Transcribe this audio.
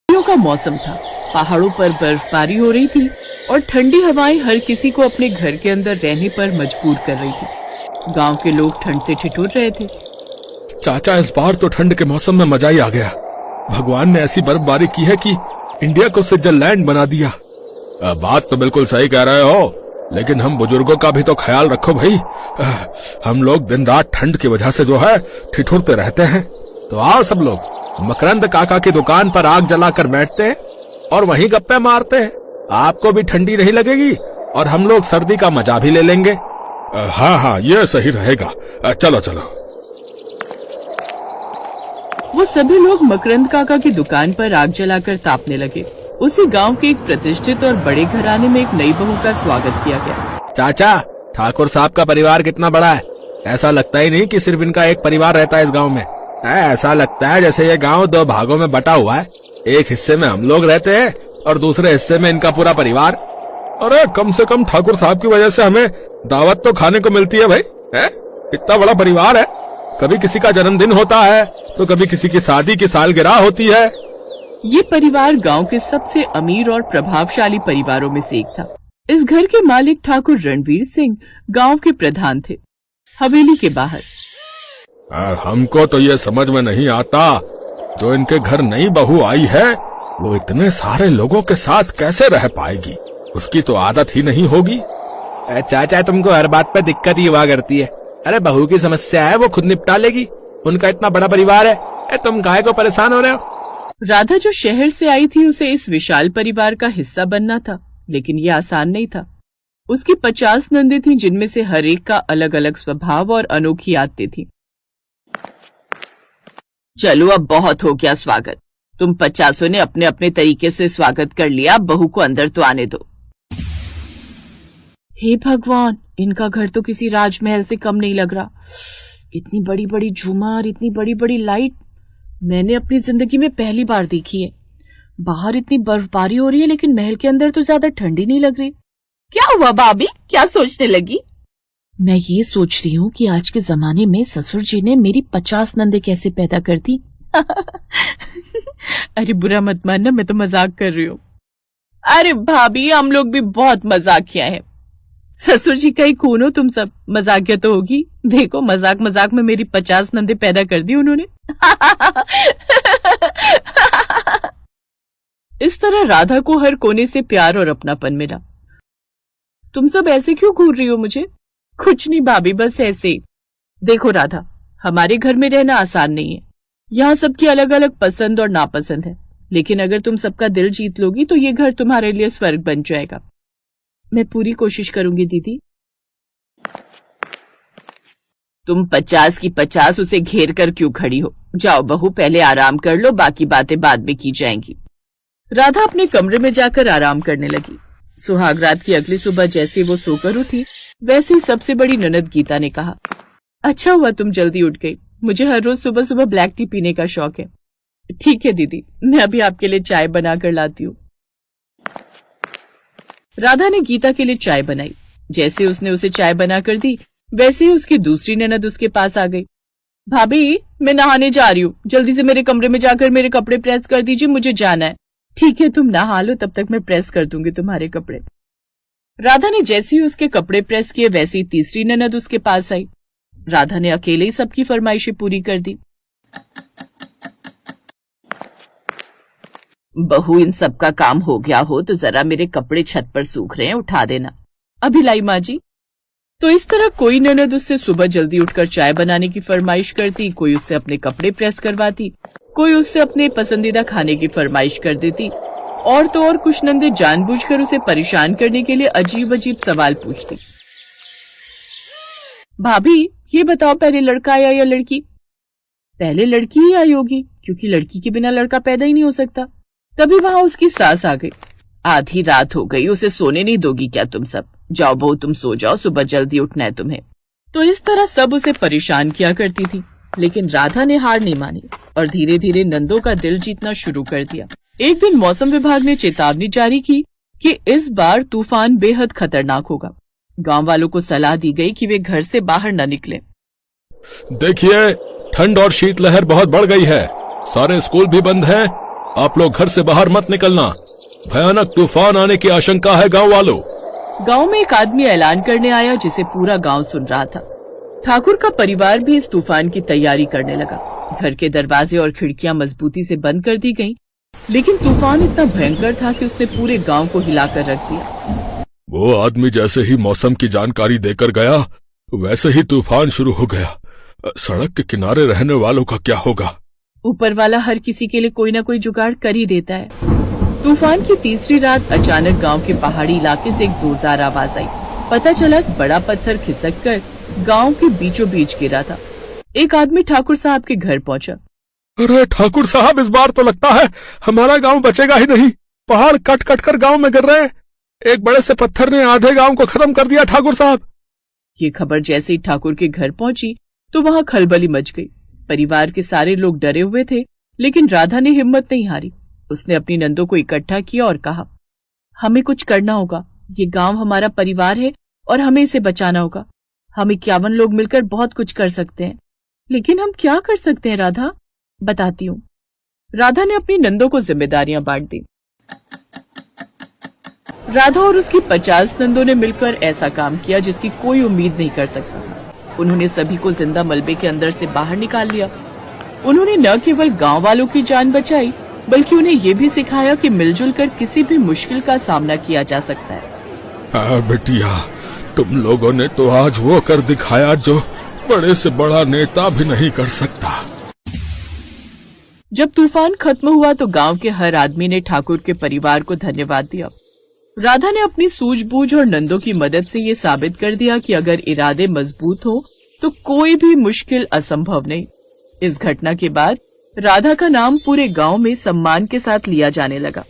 सर्दियों का मौसम था। पहाड़ों पर बर्फबारी हो रही थी और ठंडी हवाएं हर किसी को अपने घर के अंदर रहने पर मजबूर कर रही थी। गांव के लोग ठंड से ठिठुर रहे थे। चाचा, इस बार तो ठंड के मौसम में मजा ही आ गया। भगवान ने ऐसी बर्फबारी की है कि इंडिया को स्विट्जरलैंड बना दिया। बात तो बिल्कुल सही कह रहे हो, लेकिन हम बुजुर्गों का भी तो ख्याल रखो भाई। हम लोग दिन रात ठंड की वजह से जो है ठिठुरते रहते हैं। तो आओ सब लोग मकरंद काका की दुकान पर आग जलाकर बैठते हैं और वहीं गप्पे मारते हैं। आपको भी ठंडी नहीं लगेगी और हम लोग सर्दी का मजा भी ले लेंगे। हाँ हाँ, ये सही रहेगा। चलो चलो। वो सभी लोग मकरंद काका की दुकान पर आग जलाकर तापने लगे। उसी गांव के एक प्रतिष्ठित और बड़े घराने में एक नई बहू का स्वागत किया गया। चाचा, ठाकुर साहब का परिवार कितना बड़ा है। ऐसा लगता ही नहीं कि सिर्फ इनका एक परिवार रहता है इस गांव में। ऐसा लगता है जैसे ये गांव दो भागों में बटा हुआ है। एक हिस्से में हम लोग रहते हैं और दूसरे हिस्से में इनका पूरा परिवार। अरे कम से कम ठाकुर साहब की वजह से हमें दावत तो खाने को मिलती है भाई। इतना बड़ा परिवार है। कभी किसी का जन्मदिन होता है तो कभी किसी की शादी की सालगिरह होती है। ये परिवार गांव के सबसे अमीर और प्रभावशाली परिवारों में से एक था। इस घर के मालिक ठाकुर रणवीर सिंह गांव के प्रधान थे। हवेली के बाहर हमको तो ये समझ में नहीं आता, जो इनके घर नई बहू आई है वो इतने सारे लोगों के साथ कैसे रह पाएगी। उसकी तो आदत ही नहीं होगी। चाचा, तुमको हर बात पे दिक्कत ही हुआ करती है। अरे बहू की समस्या है, वो खुद निपटा लेगी। उनका इतना बड़ा परिवार है, तुम काहे को परेशान हो रहे हो। राधा जो शहर से आई थी, उसे इस विशाल परिवार का हिस्सा बनना था, लेकिन ये आसान नहीं था। उसकी 50 नंदे थीं, जिनमें से हर एक का अलग अलग स्वभाव और अनोखी आदतें थीं। चलो अब बहुत हो गया स्वागत। तुम 50 ने अपने अपने तरीके से स्वागत कर लिया। बहू को अंदर तो आने दो। हे भगवान, इनका घर तो किसी राजमहल से कम नहीं लग रहा। इतनी बड़ी बड़ी झूमर, इतनी बड़ी बड़ी लाइट मैंने अपनी जिंदगी में पहली बार देखी है। बाहर इतनी बर्फबारी हो रही है, लेकिन महल के अंदर तो ज्यादा ठंडी नहीं लग रही। क्या हुआ भाभी, क्या सोचने लगी? मैं ये सोच रही हूँ कि आज के जमाने में ससुर जी ने मेरी 50 नंदे कैसे पैदा कर दी। अरे बुरा मत मानना, मैं तो मजाक कर रही हूँ। अरे भाभी, हम लोग भी बहुत मजाक किया है। ससुर जी का ही खून हो तुम सब, मजाकिया तो होगी। देखो मजाक मजाक में मेरी 50 नंदे पैदा कर दी उन्होंने। इस तरह राधा को हर कोने से प्यार और अपनापन मिला। तुम सब ऐसे क्यों घूर रही हो मुझे? कुछ नहीं भाभी, बस ऐसे ही। देखो राधा, हमारे घर में रहना आसान नहीं है। यहाँ सबकी अलग अलग पसंद और नापसंद है, लेकिन अगर तुम सबका दिल जीत लोगी तो ये घर तुम्हारे लिए स्वर्ग बन जाएगा। मैं पूरी कोशिश करूंगी दीदी। तुम 50 की 50 उसे घेर कर क्यों खड़ी हो? जाओ बहू, पहले आराम कर लो, बाकी बातें बाद में की जाएंगी। राधा अपने कमरे में जाकर आराम करने लगी। सुहागरात की अगली सुबह जैसे वो सोकर उठी, वैसे ही सबसे बड़ी ननद गीता ने कहा, अच्छा हुआ तुम जल्दी उठ गई। मुझे हर रोज सुबह सुबह ब्लैक टी पीने का शौक है। ठीक है दीदी, मैं अभी आपके लिए चाय बना कर लाती हूँ। राधा ने गीता के लिए चाय बनाई। जैसे उसने उसे चाय बना कर दी, वैसे ही उसकी दूसरी ननद उसके पास आ गई। भाभी, मैं नहाने जा रही हूँ, जल्दी से मेरे कमरे में जाकर मेरे कपड़े प्रेस कर दीजिए, मुझे जाना है। ठीक है, तुम नहा लो, तब तक मैं प्रेस कर दूंगी तुम्हारे कपड़े। राधा ने जैसे ही उसके कपड़े प्रेस किए, वैसे ही तीसरी ननद उसके पास आई। राधा ने अकेले ही सबकी फरमाइशें पूरी कर दी। बहू, इन सब का काम हो गया हो तो जरा मेरे कपड़े छत पर सूख रहे हैं, उठा देना। अभी लाई माँ जी। तो इस तरह कोई ननद उससे सुबह जल्दी उठकर चाय बनाने की फरमाइश करती, कोई उससे अपने कपड़े प्रेस करवाती, कोई उससे अपने पसंदीदा खाने की फरमाइश कर देती, और तो और कुछ नंदे जानबूझकर उसे परेशान करने के लिए अजीब अजीब सवाल पूछती। भाभी, ये बताओ, पहले लड़का आया या लड़की? पहले लड़की ही आई होगी, क्योंकि लड़की के बिना लड़का पैदा ही नहीं हो सकता। तभी वहां उसकी सास आ गई। आधी रात हो गई, उसे सोने नहीं दोगी क्या तुम सब? जाओ बहू, तुम सो जाओ, सुबह जल्दी उठना है तुम्हें। तो इस तरह सब उसे परेशान किया करती थी, लेकिन राधा ने हार नहीं मानी और धीरे धीरे नंदों का दिल जीतना शुरू कर दिया। एक दिन मौसम विभाग ने चेतावनी जारी की कि इस बार तूफान बेहद खतरनाक होगा। गांव वालों को सलाह दी गई कि वे घर से बाहर न निकलें। देखिए, ठंड और शीतलहर बहुत बढ़ गई है। सारे स्कूल भी बंद हैं आप लोग घर से बाहर मत निकलना, भयानक तूफान आने की आशंका है गांव वालों। गांव में एक आदमी ऐलान करने आया जिसे पूरा गांव सुन रहा था। ठाकुर का परिवार भी इस तूफान की तैयारी करने लगा। घर के दरवाजे और खिड़कियां मजबूती से बंद कर दी गईं, लेकिन तूफान इतना भयंकर था कि उसने पूरे गांव को हिलाकर रख दिया। वो आदमी जैसे ही मौसम की जानकारी देकर गया, वैसे ही तूफान शुरू हो गया। सड़क के किनारे रहने वालों का क्या होगा? ऊपर वाला हर किसी के लिए कोई न कोई जुगाड़ कर ही देता है। तूफान की तीसरी रात अचानक गांव के पहाड़ी इलाके से एक जोरदार आवाज आई। पता चला कि बड़ा पत्थर खिसक कर गांव के बीचों बीच गिरा था। एक आदमी ठाकुर साहब के घर पहुंचा। अरे ठाकुर साहब, इस बार तो लगता है हमारा गांव बचेगा ही नहीं। पहाड़ कट कट कर गांव में गिर रहे हैं। एक बड़े से पत्थर ने आधे गांव को खत्म कर दिया ठाकुर साहब। ये खबर जैसे ही ठाकुर के घर पहुंची तो वहां खलबली मच गई। परिवार के सारे लोग डरे हुए थे, लेकिन राधा ने हिम्मत नहीं हारी। उसने अपनी नंदों को इकट्ठा किया और कहा, हमें कुछ करना होगा। ये गांव हमारा परिवार है और हमें इसे बचाना होगा। हम 51 लोग मिलकर बहुत कुछ कर सकते हैं। लेकिन हम क्या कर सकते हैं राधा? बताती हूँ। राधा ने अपनी नंदों को जिम्मेदारियां बांट दी। राधा और उसकी 50 नंदों ने मिलकर ऐसा काम किया जिसकी कोई उम्मीद नहीं कर सकता था। उन्होंने सभी को जिंदा मलबे के अंदर से बाहर निकाल लिया। उन्होंने न केवल गांव वालों की जान बचाई, बल्कि उन्हें ये भी सिखाया कि मिलजुल कर किसी भी मुश्किल का सामना किया जा सकता है। बेटिया, तुम लोगों ने तो आज वो कर दिखाया जो बड़े से बड़ा नेता भी नहीं कर सकता। जब तूफान खत्म हुआ तो गांव के हर आदमी ने ठाकुर के परिवार को धन्यवाद दिया। राधा ने अपनी सूझबूझ और नंदों की मदद से ये साबित कर दिया कि अगर इरादे मजबूत हो तो कोई भी मुश्किल असंभव नहीं। इस घटना के बाद राधा का नाम पूरे गांव में सम्मान के साथ लिया जाने लगा।